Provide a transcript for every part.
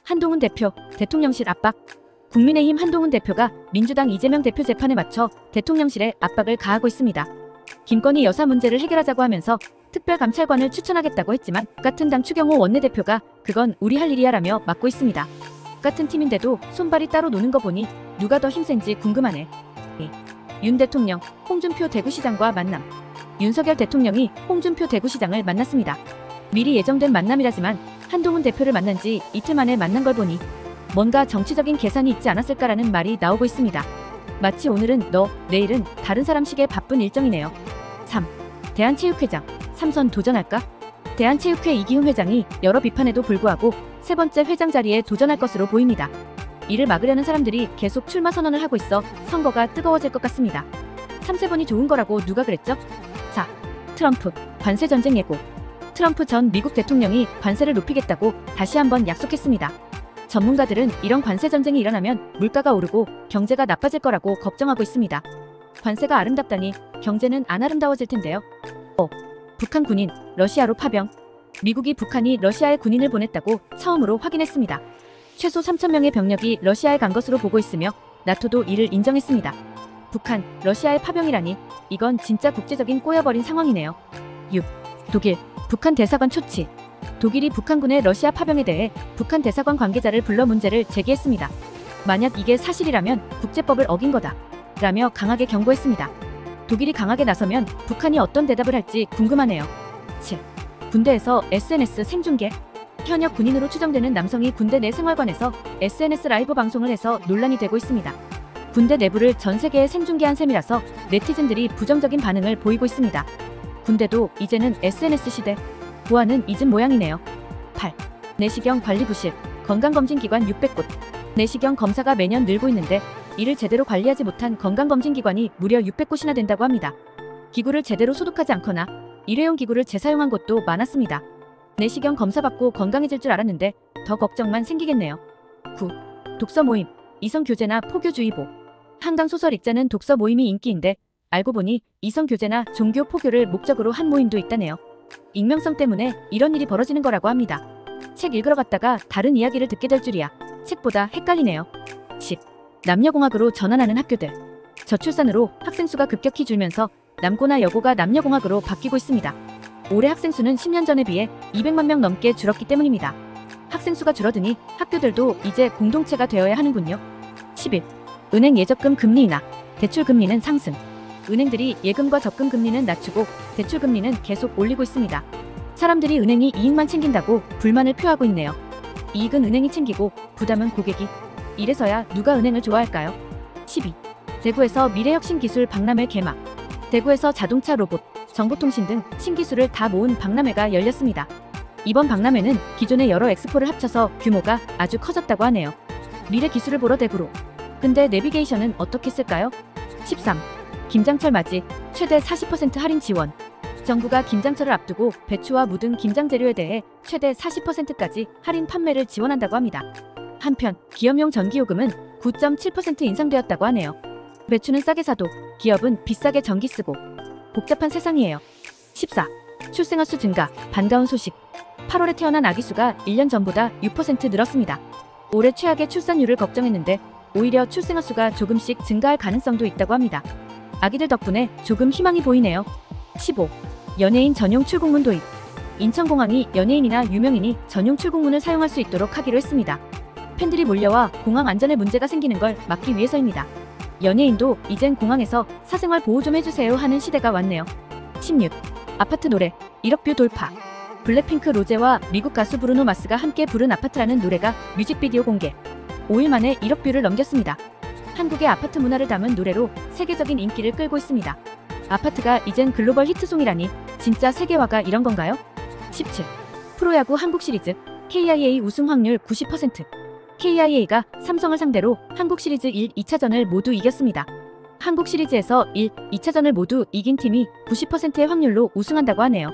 한동훈 대표, 대통령실 압박. 국민의힘 한동훈 대표가 민주당 이재명 대표 재판에 맞춰 대통령실에 압박을 가하고 있습니다. 김건희 여사 문제를 해결하자고 하면서 특별감찰관을 추천하겠다고 했지만 같은 당 추경호 원내대표가 그건 우리 할 일이야 라며 막고 있습니다. 같은 팀인데도 손발이 따로 노는 거 보니 누가 더 힘센지 궁금하네. 윤 대통령, 홍준표 대구시장과 만남. 윤석열 대통령이 홍준표 대구시장을 만났습니다. 미리 예정된 만남이라지만 한동훈 대표를 만난 지 이틀 만에 만난 걸 보니 뭔가 정치적인 계산이 있지 않았을까라는 말이 나오고 있습니다. 마치 오늘은 너, 내일은 다른 사람식의 바쁜 일정이네요. 3. 대한체육회장, 3선 도전할까? 대한체육회 이기훈 회장이 여러 비판에도 불구하고 세 번째 회장 자리에 도전할 것으로 보입니다. 이를 막으려는 사람들이 계속 출마 선언을 하고 있어 선거가 뜨거워질 것 같습니다. 3세번이 좋은 거라고 누가 그랬죠? 4. 트럼프, 관세 전쟁 예고. 트럼프 전 미국 대통령이 관세를 높이겠다고 다시 한번 약속했습니다. 전문가들은 이런 관세 전쟁이 일어나면 물가가 오르고 경제가 나빠질 거라고 걱정하고 있습니다. 관세가 아름답다니 경제는 안 아름다워질 텐데요. 5. 북한 군인, 러시아로 파병. 미국이 북한이 러시아에 군인을 보냈다고 처음으로 확인했습니다. 최소 3,000명의 병력이 러시아에 간 것으로 보고 있으며 나토도 이를 인정했습니다. 북한, 러시아의 파병이라니 이건 진짜 국제적인 꼬여버린 상황이네요. 6. 독일, 북한 대사관 초치. 독일이 북한군의 러시아 파병에 대해 북한 대사관 관계자를 불러 문제를 제기했습니다. 만약 이게 사실이라면 국제법을 어긴 거다 라며 강하게 경고했습니다. 독일이 강하게 나서면 북한이 어떤 대답을 할지 궁금하네요. 7. 군대에서 SNS 생중계. 현역 군인으로 추정되는 남성이 군대 내 생활관에서 SNS 라이브 방송을 해서 논란이 되고 있습니다. 군대 내부를 전 세계에 생중계한 셈이라서 네티즌들이 부정적인 반응을 보이고 있습니다. 군대도 이제는 SNS 시대. 보안은 잊은 모양이네요. 8. 내시경 관리부실, 건강검진기관 600곳. 내시경 검사가 매년 늘고 있는데 이를 제대로 관리하지 못한 건강검진기관이 무려 600곳이나 된다고 합니다. 기구를 제대로 소독하지 않거나 일회용 기구를 재사용한 곳도 많았습니다. 내시경 검사 받고 건강해질 줄 알았는데 더 걱정만 생기겠네요. 9. 독서 모임, 이성교제나 포교주의보. 한강 소설 읽자는 독서 모임이 인기인데 알고 보니 이성교제나 종교 포교를 목적으로 한 모임도 있다네요. 익명성 때문에 이런 일이 벌어지는 거라고 합니다. 책 읽으러 갔다가 다른 이야기를 듣게 될 줄이야. 책보다 헷갈리네요. 10. 남녀공학으로 전환하는 학교들. 저출산으로 학생 수가 급격히 줄면서 남고나 여고가 남녀공학으로 바뀌고 있습니다. 올해 학생 수는 10년 전에 비해 200만 명 넘게 줄었기 때문입니다. 학생 수가 줄어드니 학교들도 이제 공동체가 되어야 하는군요. 11. 은행 예적금 금리 인하, 대출 금리는 상승. 은행들이 예금과 적금 금리는 낮추고 대출 금리는 계속 올리고 있습니다. 사람들이 은행이 이익만 챙긴다고 불만을 표하고 있네요. 이익은 은행이 챙기고 부담은 고객이. 이래서야 누가 은행을 좋아할까요? 12. 대구에서 미래혁신기술 박람회 개막. 대구에서 자동차 로봇, 정보통신 등 신기술을 다 모은 박람회가 열렸습니다. 이번 박람회는 기존의 여러 엑스포를 합쳐서 규모가 아주 커졌다고 하네요. 미래 기술을 보러 대구로. 근데 내비게이션은 어떻게 쓸까요? 13. 김장철 맞이, 최대 40% 할인 지원. 정부가 김장철을 앞두고 배추와 무 등 김장 재료에 대해 최대 40%까지 할인 판매를 지원한다고 합니다. 한편 기업용 전기요금은 9.7% 인상되었다고 하네요. 배추는 싸게 사도 기업은 비싸게 전기 쓰고 복잡한 세상이에요. 14. 출생아 수 증가, 반가운 소식. 8월에 태어난 아기 수가 1년 전보다 6% 늘었습니다. 올해 최악의 출산율을 걱정했는데 오히려 출생아 수가 조금씩 증가할 가능성도 있다고 합니다. 아기들 덕분에 조금 희망이 보이네요. 15. 연예인 전용 출국문 도입. 인천공항이 연예인이나 유명인이 전용 출국문을 사용할 수 있도록 하기로 했습니다. 팬들이 몰려와 공항 안전에 문제가 생기는 걸 막기 위해서입니다. 연예인도 이젠 공항에서 사생활 보호 좀 해주세요 하는 시대가 왔네요. 16. 아파트 노래, 1억 뷰 돌파. 블랙핑크 로제와 미국 가수 브루노 마스가 함께 부른 아파트라는 노래가 뮤직비디오 공개. 5일 만에 1억 뷰를 넘겼습니다. 한국의 아파트 문화를 담은 노래로 세계적인 인기를 끌고 있습니다. 아파트가 이젠 글로벌 히트송이라니 진짜 세계화가 이런 건가요? 17. 프로야구 한국 시리즈, KIA 우승 확률 90%. KIA가 삼성을 상대로 한국 시리즈 1, 2차전을 모두 이겼습니다. 한국 시리즈에서 1, 2차전을 모두 이긴 팀이 90%의 확률로 우승한다고 하네요.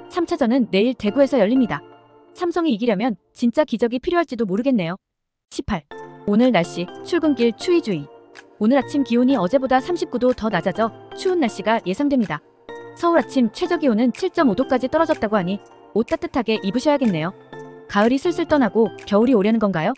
3차전은 내일 대구에서 열립니다. 삼성이 이기려면 진짜 기적이 필요할지도 모르겠네요. 18. 오늘 날씨, 출근길 추위주의. 오늘 아침 기온이 어제보다 39도 더 낮아져 추운 날씨가 예상됩니다. 서울 아침 최저기온은 7.5도까지 떨어졌다고 하니 옷 따뜻하게 입으셔야겠네요. 가을이 슬슬 떠나고 겨울이 오려는 건가요?